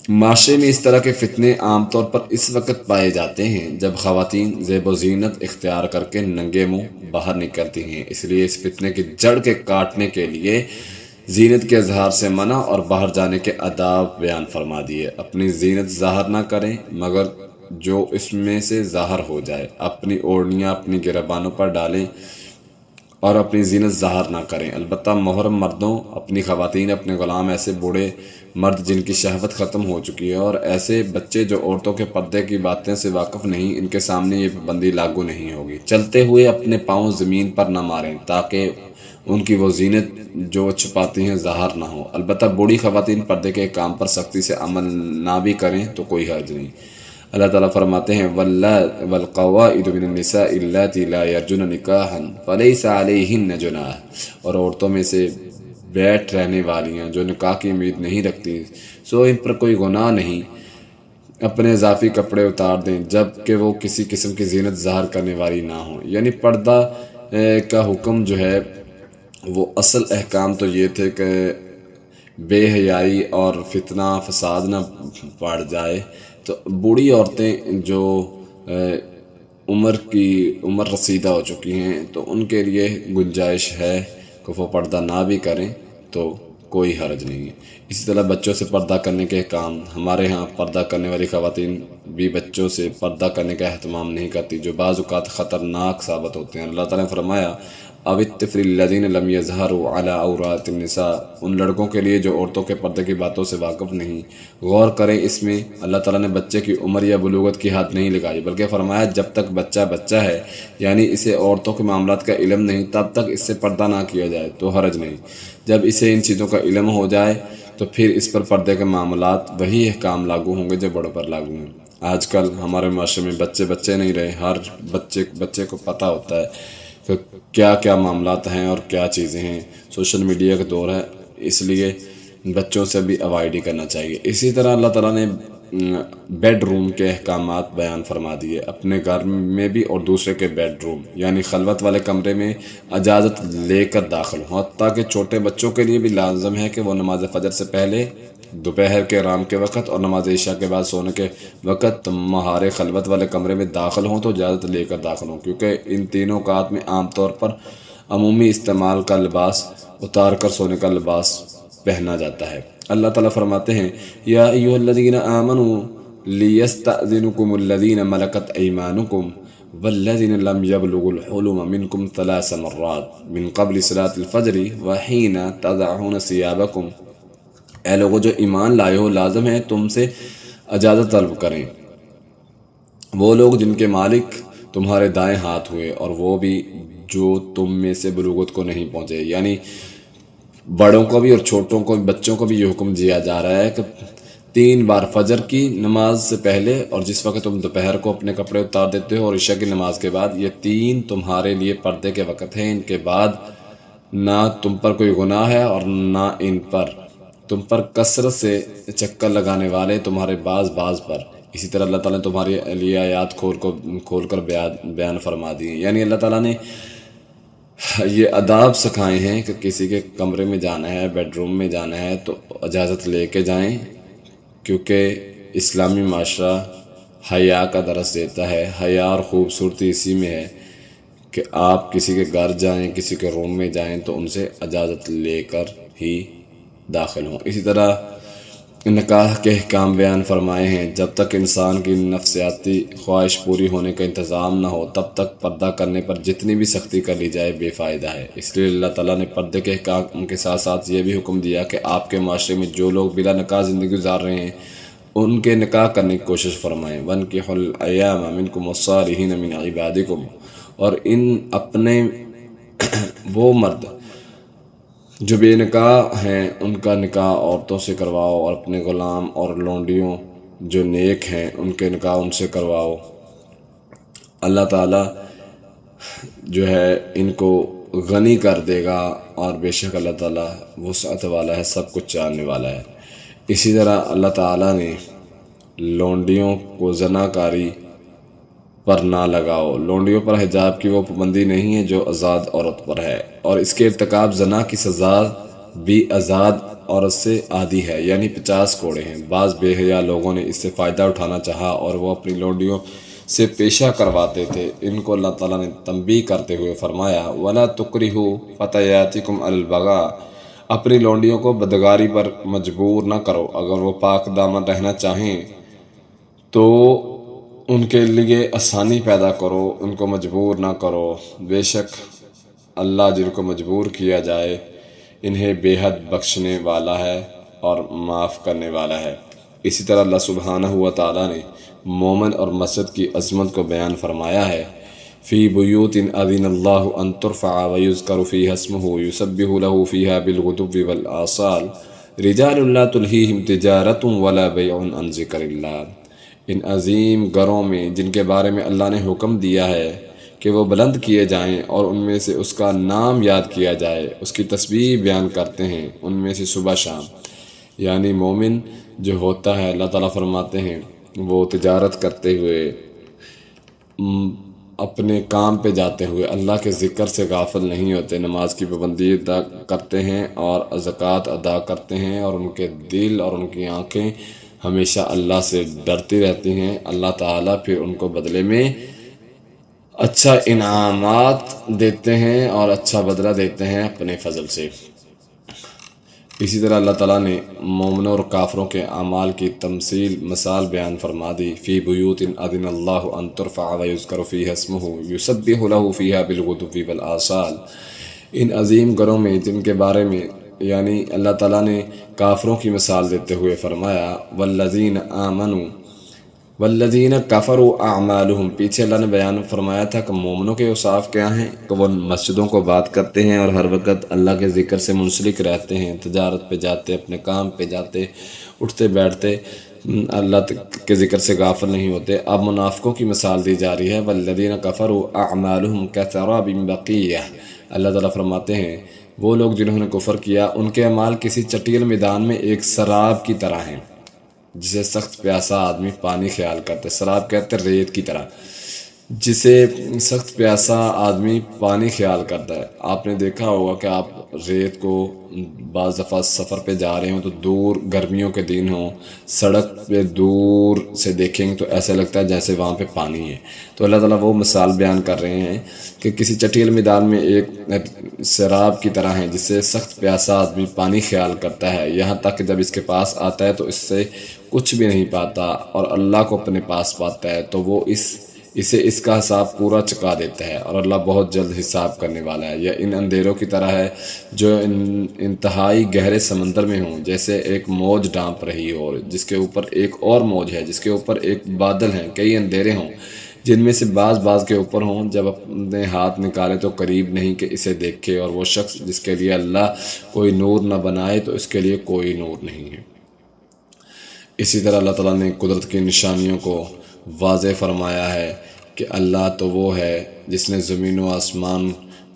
معاشرے میں اس طرح کے فتنے عام طور پر اس وقت پائے جاتے ہیں جب خواتین زیب و زینت اختیار کر کے ننگے منہ باہر نکلتی ہیں، اس لیے اس فتنے کی جڑ کے کاٹنے کے لیے زینت کے اظہار سے منع اور باہر جانے کے آداب بیان فرما دیے۔ اپنی زینت ظاہر نہ کریں مگر جو اس میں سے ظاہر ہو جائے، اپنی اوڑھنیاں اپنی گریبانوں پر ڈالیں اور اپنی زینت ظاہر نہ کریں۔ البتہ محرم مردوں، اپنی خواتین، اپنے غلام، ایسے بوڑھے مرد جن کی شہوت ختم ہو چکی ہے اور ایسے بچے جو عورتوں کے پردے کی باتیں سے واقف نہیں، ان کے سامنے یہ پابندی لاگو نہیں ہوگی۔ چلتے ہوئے اپنے پاؤں زمین پر نہ ماریں تاکہ ان کی وہ زینت جو چھپاتی ہیں ظاہر نہ ہو۔ البتہ بوڑھی خواتین پردے کے کام پر سختی سے عمل نہ بھی کریں تو کوئی حرج نہیں۔ اللہ تعالیٰ فرماتے ہیں والقواعد من النساء اللاتي لا يرجون نکاحا فليس عليهن جناح، اور عورتوں میں سے بیٹھ رہنے والیاں جو نکاح کی امید نہیں رکھتی سو ان پر کوئی گناہ نہیں، اپنے اضافی کپڑے اتار دیں جب کہ وہ کسی قسم کی زینت ظاہر کرنے والی نہ ہوں۔ یعنی پردہ کا حکم جو ہے وہ اصل احکام تو یہ تھے کہ بے حیائی اور فتنہ فساد نہ پڑ جائے، تو بوڑھی عورتیں جو عمر رسیدہ ہو چکی ہیں تو ان کے لیے گنجائش ہے کہ وہ پردہ نہ بھی کریں تو کوئی حرج نہیں ہے۔ اسی طرح بچوں سے پردہ کرنے کے کام، ہمارے ہاں پردہ کرنے والی خواتین بھی بچوں سے پردہ کرنے کا اہتمام نہیں کرتی، جو بعض اوقات خطرناک ثابت ہوتے ہیں۔ اللہ تعالیٰ نے فرمایا او الطفل الذین لم یظہروا علی عورات النساء، ان لڑکوں کے لیے جو عورتوں کے پردے کی باتوں سے واقف نہیں۔ غور کریں، اس میں اللہ تعالیٰ نے بچے کی عمر یا بلوغت کی حد نہیں لگائی، بلکہ فرمایا جب تک بچہ بچہ ہے، یعنی اسے عورتوں کے معاملات کا علم نہیں، تب تک اس سے پردہ نہ کیا جائے تو حرج نہیں۔ جب اسے ان چیزوں کا علم ہو جائے تو پھر اس پر پردے کے معاملات وہی احکام لاگو ہوں گے جو بڑوں پر لاگو ہیں۔ آج کل ہمارے معاشرے میں بچے نہیں رہے، ہر بچے کو پتہ ہوتا ہے کہ کیا کیا معاملات ہیں اور کیا چیزیں ہیں۔ سوشل میڈیا کا دور ہے، اس لیے بچوں سے بھی اوائڈ ہی کرنا چاہیے۔ اسی طرح اللہ تعالیٰ نے بیڈ روم کے احکامات بیان فرما دیے، اپنے گھر میں بھی اور دوسرے کے بیڈ روم یعنی خلوت والے کمرے میں اجازت لے کر داخل ہوں، تاکہ چھوٹے بچوں کے لیے بھی لازم ہے کہ وہ نماز فجر سے پہلے، دوپہر کے آرام کے وقت اور نماز عشاء کے بعد سونے کے وقت مہارے خلوت والے کمرے میں داخل ہوں تو اجازت لے کر داخل ہوں، کیونکہ ان تینوں اوقات میں عام طور پر عمومی استعمال کا لباس اتار کر سونے کا لباس پہنا جاتا ہے۔ اللہ تعالیٰ فرماتے ہیں یا ایھا الذین آمنوا لیستأذنکم الذین ملکت ایمانکم والذین لم یبلغوا الحلم منکم 3 مرات من قبل صلاة الفجر وحین تضعون ثیابکم، اے لوگوں جو ایمان لائے ہو، لازم ہے تم سے اجازت طلب کریں وہ لوگ جن کے مالک تمہارے دائیں ہاتھ ہوئے، اور وہ بھی جو تم میں سے بلوغت کو نہیں پہنچے۔ یعنی بڑوں کو بھی اور چھوٹوں کو بھی، بچوں کو بھی یہ حکم دیا جا رہا ہے کہ 3 بار فجر کی نماز سے پہلے اور جس وقت تم دوپہر کو اپنے کپڑے اتار دیتے ہو اور عشاء کی نماز کے بعد، یہ 3 تمہارے لیے پردے کے وقت ہیں۔ ان کے بعد نہ تم پر کوئی گناہ ہے اور نہ ان پر، تم پر کثرت سے چکر لگانے والے تمہارے بعض پر۔ اسی طرح اللہ تعالیٰ نے تمہاری لیے آیات کھول کر بیان فرما دی، یعنی اللہ تعالیٰ نے یہ آداب سکھائے ہیں کہ کسی کے کمرے میں جانا ہے، بیڈ روم میں جانا ہے تو اجازت لے کے جائیں، کیونکہ اسلامی معاشرہ حیا کا درس دیتا ہے۔ حیا اور خوبصورتی اسی میں ہے کہ آپ کسی کے گھر جائیں، کسی کے روم میں جائیں تو ان سے اجازت لے کر ہی داخل ہوں۔ اسی طرح نکاح کے احکام بیان فرمائے ہیں، جب تک انسان کی نفسیاتی خواہش پوری ہونے کا انتظام نہ ہو تب تک پردہ کرنے پر جتنی بھی سختی کر لی جائے بے فائدہ ہے۔ اس لیے اللہ تعالیٰ نے پردے کے احکام کے ساتھ ساتھ یہ بھی حکم دیا کہ آپ کے معاشرے میں جو لوگ بلا نکاح زندگی گزار رہے ہیں ان کے نکاح کرنے کی کوشش فرمائیں۔ وَانكِحُوا الْأَيَامَ مِنكُمْ وَالصَّالِحِينَ مِنْ عِبَادِكُمْ، اور ان اپنے وہ مرد جو بے نکاح ہیں ان کا نکاح عورتوں سے کرواؤ، اور اپنے غلام اور لونڈیوں جو نیک ہیں ان کے نکاح ان سے کرواؤ۔ اللہ تعالیٰ جو ہے ان کو غنی کر دے گا، اور بے شک اللہ تعالیٰ وسعت والا ہے، سب کچھ جاننے والا ہے۔ اسی طرح اللہ تعالیٰ نے لونڈیوں کو زناکاری پر نہ لگاؤ، لونڈیوں پر حجاب کی وہ پابندی نہیں ہے جو آزاد عورت پر ہے، اور اس کے ارتکاب زنا کی سزا بھی آزاد عورت سے آدھی ہے، یعنی 50 کوڑے ہیں۔ بعض بے حیا لوگوں نے اس سے فائدہ اٹھانا چاہا اور وہ اپنی لونڈیوں سے پیشہ کرواتے تھے۔ ان کو اللہ تعالیٰ نے تنبیہ کرتے ہوئے فرمایا وَلَا تُكْرِهُوا فَتَيَاتِكُمْ عَلَى الْبَغَاءِ، اپنی لونڈیوں کو بدکاری پر مجبور نہ کرو، اگر وہ پاک دامن رہنا چاہیں تو ان کے لیے آسانی پیدا کرو، ان کو مجبور نہ کرو، بے شک اللہ جن کو مجبور کیا جائے انہیں بے حد بخشنے والا ہے اور معاف کرنے والا ہے۔ اسی طرح اللہ سبحانہ و تعالیٰ نے مومن اور مسجد کی عظمت کو بیان فرمایا ہے، فی بیوت اذن اللہ ان ترفع ویذکر فیہا اسمہ یسبح لہ فیہا بالغدو والآصال رجال لا تلہیہم تجارت ولا بیع عن ذکر اللہ، ان عظیم گھروں میں جن کے بارے میں اللہ نے حکم دیا ہے کہ وہ بلند کیے جائیں اور ان میں سے اس کا نام یاد کیا جائے، اس کی تسبیح بیان کرتے ہیں ان میں سے صبح شام، یعنی مومن جو ہوتا ہے اللہ تعالیٰ فرماتے ہیں وہ تجارت کرتے ہوئے، اپنے کام پہ جاتے ہوئے اللہ کے ذکر سے غافل نہیں ہوتے، نماز کی پابندی ادا کرتے ہیں اور زکوٰۃ ادا کرتے ہیں، اور ان کے دل اور ان کی آنکھیں ہمیشہ اللہ سے ڈرتی رہتی ہیں۔ اللہ تعالیٰ پھر ان کو بدلے میں اچھا انعامات دیتے ہیں اور اچھا بدلہ دیتے ہیں اپنے فضل سے۔ اسی طرح اللہ تعالیٰ نے مومنوں اور کافروں کے اعمال کی تمثیل مثال بیان فرما دی، فی بیوت اذن اللہ ان ترفع ویذکر فیہا اسمہ یسبح لہ فیہا بالغدو والآصال، ان عظیم گھروں میں جن کے بارے میں یعنی اللہ تعالیٰ نے کافروں کی مثال دیتے ہوئے فرمایا والذین آمنوا والذین کفروا اعمالہم، پیچھے اللہ نے بیان فرمایا تھا کہ مومنوں کے اوصاف کیا ہیں، کہ وہ مسجدوں کو بات کرتے ہیں اور ہر وقت اللہ کے ذکر سے منسلک رہتے ہیں، تجارت پہ جاتے، اپنے کام پہ جاتے، اٹھتے بیٹھتے اللہ کے ذکر سے غافل نہیں ہوتے۔ اب منافقوں کی مثال دی جا رہی ہے، والذین کفروا اعمالہم کسراب بقیہ، اللہ تعالیٰ فرماتے ہیں وہ لوگ جنہوں نے کفر کیا ان کے اعمال کسی چٹیل میدان میں ایک سراب کی طرح ہیں، جسے سخت پیاسا آدمی پانی خیال کرتے، سراب کہتے ریت کی طرح، جسے سخت پیاسا آدمی پانی خیال کرتا ہے۔ آپ نے دیکھا ہوگا کہ آپ ریت کو بعض دفعہ سفر پہ جا رہے ہوں تو دور گرمیوں کے دن ہوں، سڑک پہ دور سے دیکھیں گے تو ایسا لگتا ہے جیسے وہاں پہ پانی ہے۔ تو اللہ تعالیٰ وہ مثال بیان کر رہے ہیں کہ کسی چٹیل میدان میں ایک سراب کی طرح ہے جسے سخت پیاسا آدمی پانی خیال کرتا ہے، یہاں تک کہ جب اس کے پاس آتا ہے تو اس سے کچھ بھی نہیں پاتا، اور اللہ کو اپنے پاس پاتا ہے تو وہ اسے اس کا حساب پورا چکا دیتا ہے، اور اللہ بہت جلد حساب کرنے والا ہے۔ یا ان اندھیروں کی طرح ہے جو انتہائی گہرے سمندر میں ہوں، جیسے ایک موج ڈانپ رہی ہو جس کے اوپر ایک اور موج ہے، جس کے اوپر ایک بادل ہیں، کئی اندھیرے ہوں جن میں سے بعض کے اوپر ہوں، جب اپنے ہاتھ نکالے تو قریب نہیں کہ اسے دیکھے، اور وہ شخص جس کے لیے اللہ کوئی نور نہ بنائے تو اس کے لیے کوئی نور نہیں ہے۔ اسی طرح اللہ تعالیٰ نے قدرت کی نشانیوں کو واضح فرمایا ہے کہ اللہ تو وہ ہے جس نے زمین و آسمان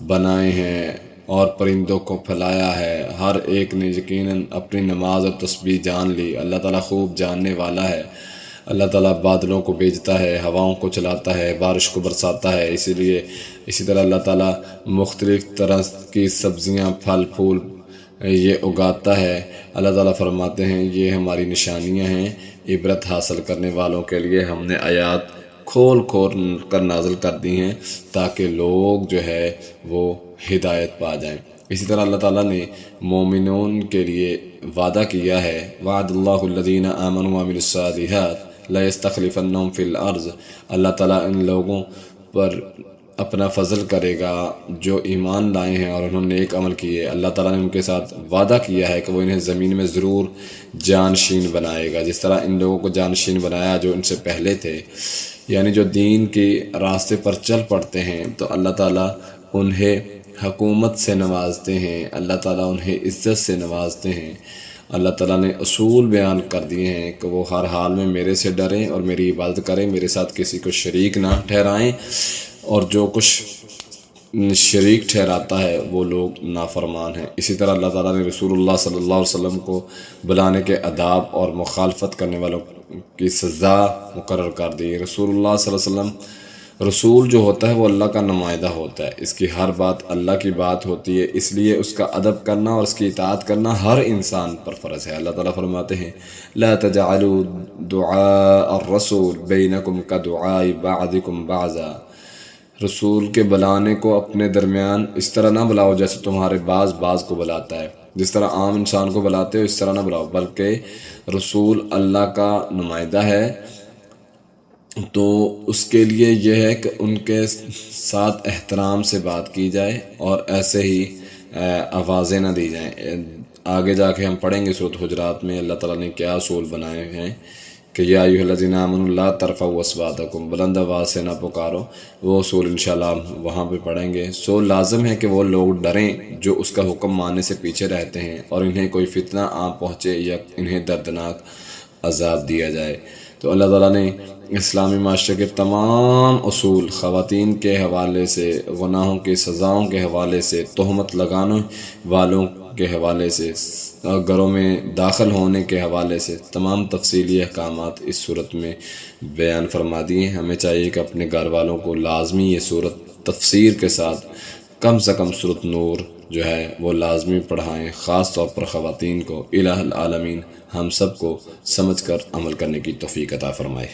بنائے ہیں اور پرندوں کو پھیلایا ہے، ہر ایک نے یقیناً اپنی نماز اور تسبیح جان لی، اللہ تعالیٰ خوب جاننے والا ہے۔ اللہ تعالیٰ بادلوں کو بھیجتا ہے، ہواؤں کو چلاتا ہے، بارش کو برساتا ہے، اسی طرح اللہ تعالیٰ مختلف طرح کی سبزیاں پھل پھول یہ اگاتا ہے۔ اللہ تعالیٰ فرماتے ہیں یہ ہماری نشانیاں ہیں، عبرت حاصل کرنے والوں کے لیے ہم نے آیات کھول کر نازل کر دی ہیں تاکہ لوگ جو ہے وہ ہدایت پا جائیں۔ اسی طرح اللہ تعالیٰ نے مومنون کے لیے وعدہ کیا ہے، وعد اللہ الذین آمنوا وعملوا الصالحات لیستخلفنہم فی الارض، اللہ تعالیٰ ان لوگوں پر اپنا فضل کرے گا جو ایمان لائے ہیں اور انہوں نے ایک عمل کیے۔ اللہ تعالیٰ نے ان کے ساتھ وعدہ کیا ہے کہ وہ انہیں زمین میں ضرور جانشین بنائے گا، جس طرح ان لوگوں کو جانشین بنایا جو ان سے پہلے تھے، یعنی جو دین کے راستے پر چل پڑتے ہیں تو اللہ تعالیٰ انہیں حکومت سے نوازتے ہیں، اللہ تعالیٰ انہیں عزت سے نوازتے ہیں۔ اللہ تعالیٰ نے اصول بیان کر دیے ہیں کہ وہ ہر حال میں میرے سے ڈریں اور میری عبادت کریں، میرے ساتھ کسی کو شریک نہ ٹھہرائیں، اور جو کچھ شریک ٹھہراتا ہے وہ لوگ نافرمان ہیں۔ اسی طرح اللہ تعالیٰ نے رسول اللہ صلی اللہ علیہ وسلم کو بلانے کے آداب اور مخالفت کرنے والوں کی سزا مقرر کر دی۔ رسول اللہ صلی اللہ علیہ وسلم رسول جو ہوتا ہے وہ اللہ کا نمائندہ ہوتا ہے، اس کی ہر بات اللہ کی بات ہوتی ہے، اس لیے اس کا ادب کرنا اور اس کی اطاعت کرنا ہر انسان پر فرض ہے۔ اللہ تعالیٰ فرماتے ہیں لا تجعلوا دعاء الرسول بینکم کدعاء بعضکم بعضا، رسول کے بلانے کو اپنے درمیان اس طرح نہ بلاؤ جیسے تمہارے بعض کو بلاتا ہے، جس طرح عام انسان کو بلاتے ہو اس طرح نہ بلاؤ، بلکہ رسول اللہ کا نمائندہ ہے تو اس کے لیے یہ ہے کہ ان کے ساتھ احترام سے بات کی جائے اور ایسے ہی آوازیں نہ دی جائیں۔ آگے جا کے ہم پڑھیں گے سورۃ حجرات میں اللہ تعالیٰ نے کیا اصول بنائے ہیں کہ یا ایھا الذین آمنوا لا ترفعوا اصواتکم، بلند آواز سے نہ پکارو، وہ اصول انشاءاللہ وہاں پہ پڑھیں گے۔ لازم ہے کہ وہ لوگ ڈریں جو اس کا حکم ماننے سے پیچھے رہتے ہیں اور انہیں کوئی فتنہ آ پہنچے یا انہیں دردناک عذاب دیا جائے۔ تو اللہ تعالیٰ نے اسلامی معاشرے کے تمام اصول، خواتین کے حوالے سے، گناہوں کی سزاؤں کے حوالے سے، تہمت لگانے والوں کے حوالے سے، گھروں میں داخل ہونے کے حوالے سے تمام تفصیلی احکامات اس صورت میں بیان فرما دیے ہیں۔ ہمیں چاہیے کہ اپنے گھر والوں کو لازمی یہ صورت تفسیر کے ساتھ کم سے کم صورت نور جو ہے وہ لازمی پڑھائیں، خاص طور پر خواتین کو۔ الہ العالمین ہم سب کو سمجھ کر عمل کرنے کی توفیق عطا فرمائے۔